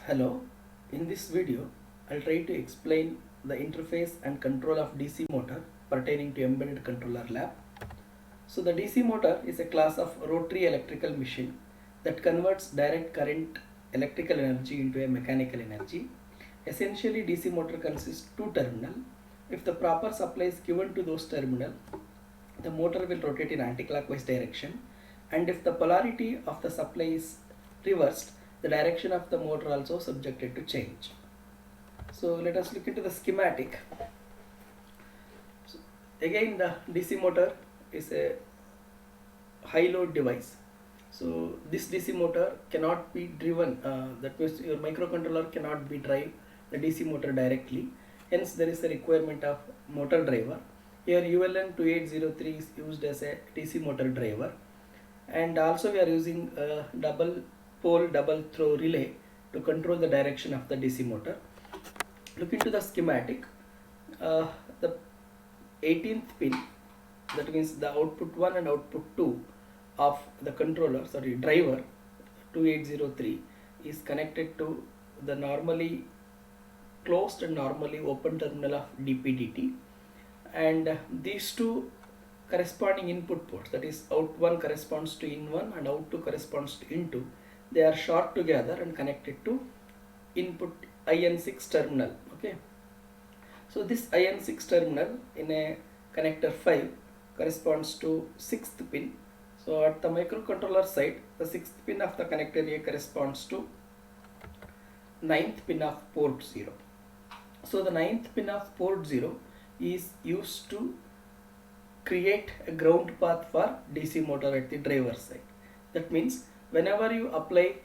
Hello, in this video I'll try to explain the interface and control of DC motor pertaining to embedded controller lab. So the DC motor is a class of rotary electrical machine that converts direct current electrical energy into a mechanical energy. Essentially DC motor consists two terminal. If the proper supply is given to those terminal, the motor will rotate in anti-clockwise direction, and if the polarity of the supply is reversed, the direction of the motor also subjected to change. So let us look into the schematic. So again, the DC motor is a high load device. So this DC motor cannot be driven, that means your microcontroller cannot be drive the DC motor directly. Hence there is a requirement of motor driver. Here ULN 2803 is used as a DC motor driver, and also we are using a double pole double throw relay to control the direction of the DC motor. Look into the schematic. The 18th pin, that means the output 1 and output 2 of the controller, sorry, driver 2803 is connected to the normally closed and normally open terminal of DPDT, and these two corresponding input ports, that is out 1 corresponds to in 1 and out 2 corresponds to in 2, they are short together and connected to input IN6 terminal. Okay, so this IN6 terminal in a connector 5 corresponds to 6th pin. So at the microcontroller side, the 6th pin of the connector A corresponds to 9th pin of port 0. So the 9th pin of port 0 is used to create a ground path for DC motor at the driver side. That means whenever you apply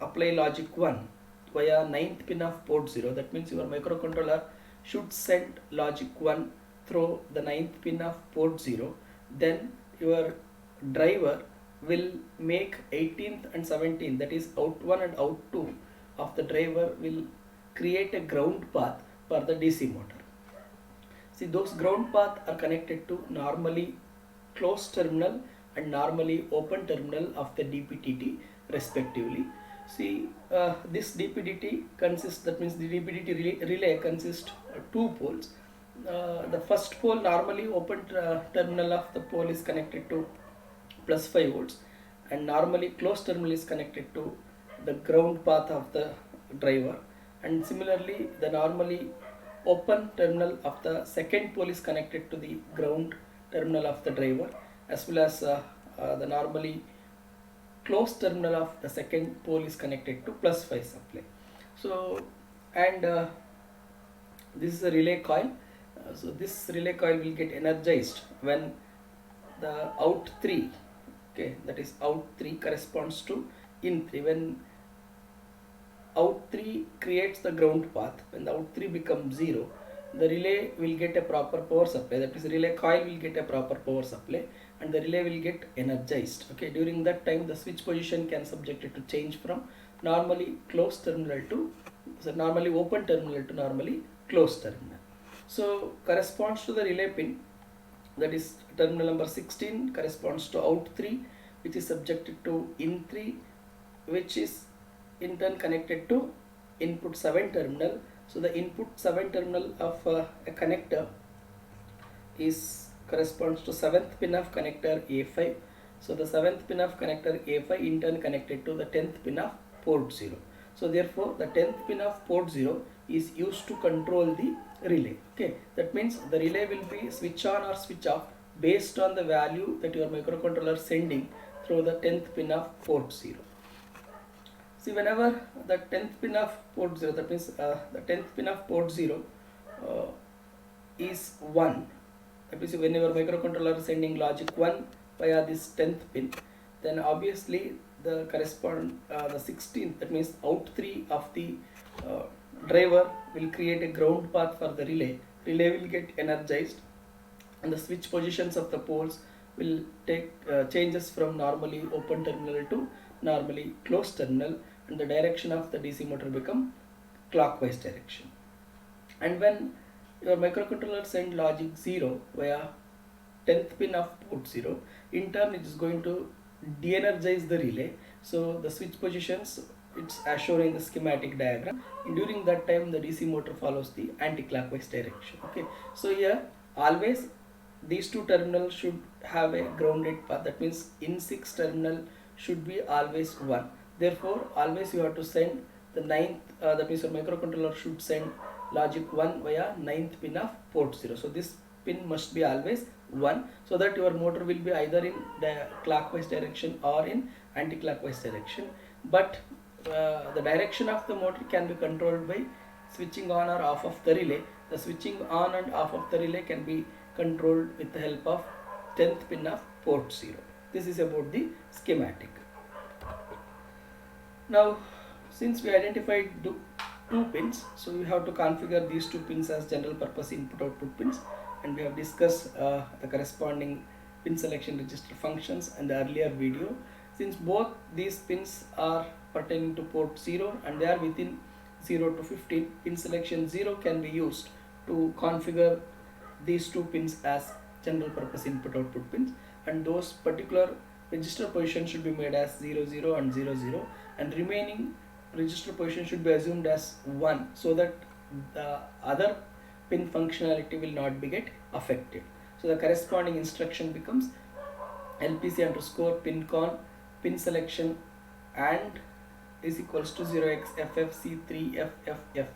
apply logic 1 via 9th pin of port 0, that means your microcontroller should send logic 1 through the 9th pin of port 0, then your driver will make 18th and 17th, that is out 1 and out 2 of the driver will create a ground path for the DC motor. See, those ground paths are connected to normally closed terminal and normally open terminal of the DPDT respectively. See, this DPDT consists, that means the DPDT relay consists two poles. The first pole, normally open terminal of the pole is connected to plus 5 volts, and normally closed terminal is connected to the ground path of the driver, and similarly the normally open terminal of the second pole is connected to the ground terminal of the driver, as well as the normally closed terminal of the second pole is connected to plus 5 supply. So, and this is a relay coil. So this relay coil will get energized when the out 3, okay, that is out 3 corresponds to in 3. When out 3 creates the ground path, when the out 3 becomes 0, the relay will get a proper power supply, that is relay coil will get a proper power supply, and the relay will get energized. Okay, during that time the switch position can subjected to change from normally closed terminal to, so normally open terminal to normally closed terminal. So corresponds to the relay pin, that is terminal number 16 corresponds to out 3, which is subjected to in 3, which is in turn connected to input 7 terminal. So the input 7 terminal of a connector is corresponds to 7th pin of connector A5. So the 7th pin of connector A5 in turn connected to the 10th pin of port 0. So therefore the 10th pin of port 0 is used to control the relay. Okay, that means the relay will be switch on or switch off based on the value that your microcontroller sending through the 10th pin of port 0. See, whenever the 10th pin of port 0, that means the 10th pin of port 0 is 1, that means whenever microcontroller is sending logic 1 via this 10th pin, then obviously the correspond the 16th, that means out 3 of the driver will create a ground path for the relay. Relay will get energized, and the switch positions of the poles will take changes from normally open terminal to normally closed terminal, and the direction of the DC motor become clockwise direction. And when your microcontroller send logic 0 via 10th pin of port 0, in turn it is going to de-energize the relay. So the switch positions it's as shown in the schematic diagram. And during that time the DC motor follows the anti-clockwise direction. Okay, so here always these two terminals should have a grounded path. That means in 6 terminal should be always 1. Therefore always you have to send the ninth, that means your microcontroller should send logic 1 via ninth pin of port 0. So this pin must be always 1, so that your motor will be either in the clockwise direction or in anti-clockwise direction. But the direction of the motor can be controlled by switching on or off of the relay. The switching on and off of the relay can be controlled with the help of 10th pin of port 0. This is about the schematic. Now since we identified two pins, so we have to configure these 2 pins as general purpose input output pins, and we have discussed the corresponding pin selection register functions in the earlier video. Since both these pins are pertaining to port 0 and they are within 0 to 15, pin selection 0 can be used to configure these 2 pins as general purpose input output pins, and those particular register positions should be made as 0 0 and 0 0, and remaining register position should be assumed as 1, so that the other pin functionality will not be get affected. So the corresponding instruction becomes LPC underscore pincon pin selection and is equals to 0xFFC3FFFF.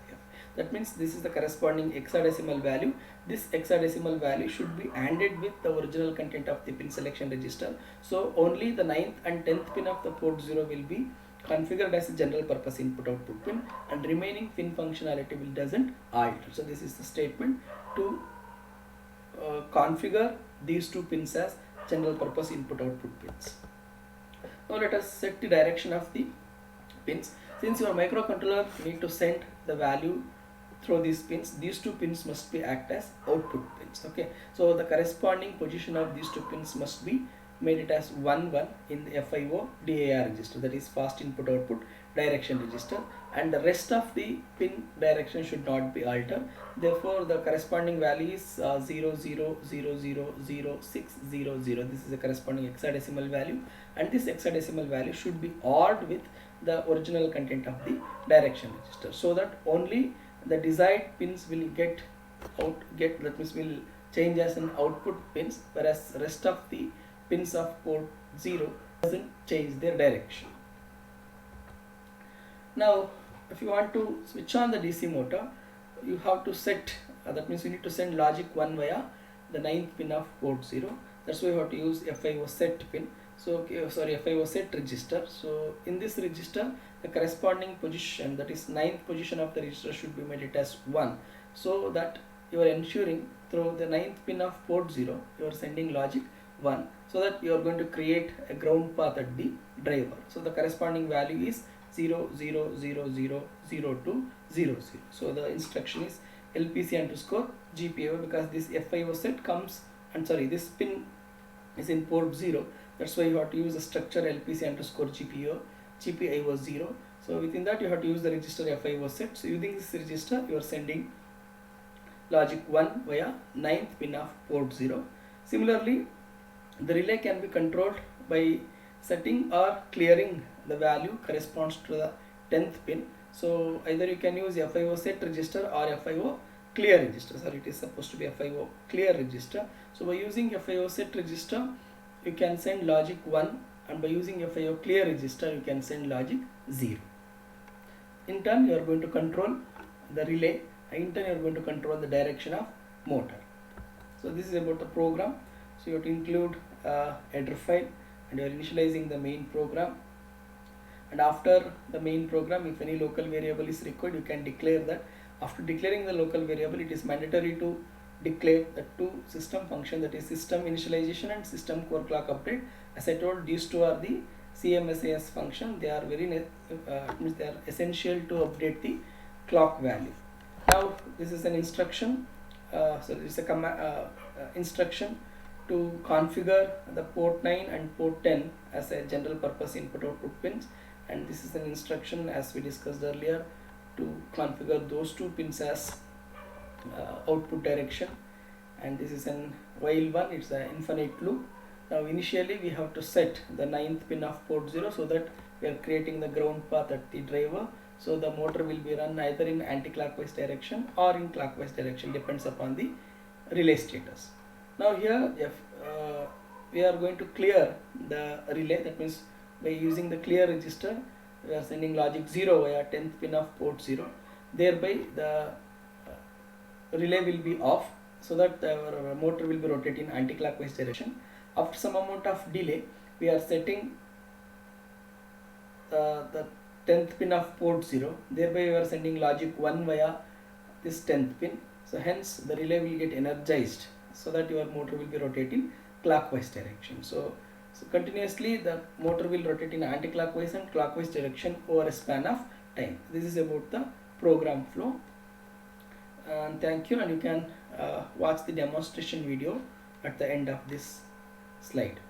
That means this is the corresponding hexadecimal value. This hexadecimal value should be ANDed with the original content of the pin selection register. So only the 9th and 10th pin of the port 0 will be configured as a general purpose input output pin, and remaining pin functionality will doesn't alter. So this is the statement to configure these 2 pins as general purpose input output pins. Now let us set the direction of the pins. Since your microcontroller need to send the value through these pins, these 2 pins must be act as output pins. Okay, so the corresponding position of these 2 pins must be made it as 1 1 in the FIO DAR register, that is fast input output direction register, and the rest of the pin direction should not be altered. Therefore the corresponding value is 0 0 0 0 0 6 0 0. This is the corresponding hexadecimal value, and this hexadecimal value should be odd with the original content of the direction register, so that only the desired pins will that means will change as an output pins, whereas rest of the pins of port 0 doesn't change their direction. Now if you want to switch on the DC motor, you have to set that means you need to send logic 1 via the 9th pin of port 0. That's why you have to use FIO set pin. So FIO set register. So in this register the corresponding position, that is 9th position of the register, should be made it as 1, so that you are ensuring through the 9th pin of port 0 you are sending logic 1, so that you are going to create a ground path at the driver. So the corresponding value is 0 0 0 0 0 to 0 0. So the instruction is LPC underscore GPIO, because this FIO set comes, and this pin is in port 0. That's why you have to use the structure LPC underscore GPIO 0. So within that you have to use the register FIO set. So using this register you are sending logic 1 via 9th pin of port 0. Similarly, the relay can be controlled by setting or clearing the value corresponds to the 10th pin. So either you can use FIO set register or FIO clear register. Sorry, it is supposed to be FIO clear register. So by using FIO set register you can send logic 1, and by using FIO clear register you can send logic 0. In turn you are going to control the relay, and in turn you are going to control the direction of motor. So this is about the program. So you have to include header file, and you are initializing the main program, and after the main program if any local variable is required you can declare that. After declaring the local variable, it is mandatory to declare the 2 system function, that is system initialization and system core clock update. As I told, these 2 are the CMSAS function. They are they are essential to update the clock value. Now this is an instruction. So this is a instruction to configure the port 9 and port 10 as a general purpose input output pins, and this is an instruction, as we discussed earlier, to configure those 2 pins as output direction. And this is an while one, it's an infinite loop. Now initially we have to set the 9th pin of port 0, so that we are creating the ground path at the driver, so the motor will be run either in anti-clockwise direction or in clockwise direction, depends upon the relay status. Now here if we are going to clear the relay, that means by using the clear register we are sending logic 0 via 10th pin of port 0, thereby the relay will be off, so that our motor will be rotating anti-clockwise direction. After some amount of delay, we are setting the 10th pin of port 0, thereby we are sending logic 1 via this 10th pin, so hence the relay will get energized, so that your motor will be rotating clockwise direction. So continuously the motor will rotate in anti-clockwise and clockwise direction over a span of time. This is about the program flow. And thank you, and you can watch the demonstration video at the end of this slide.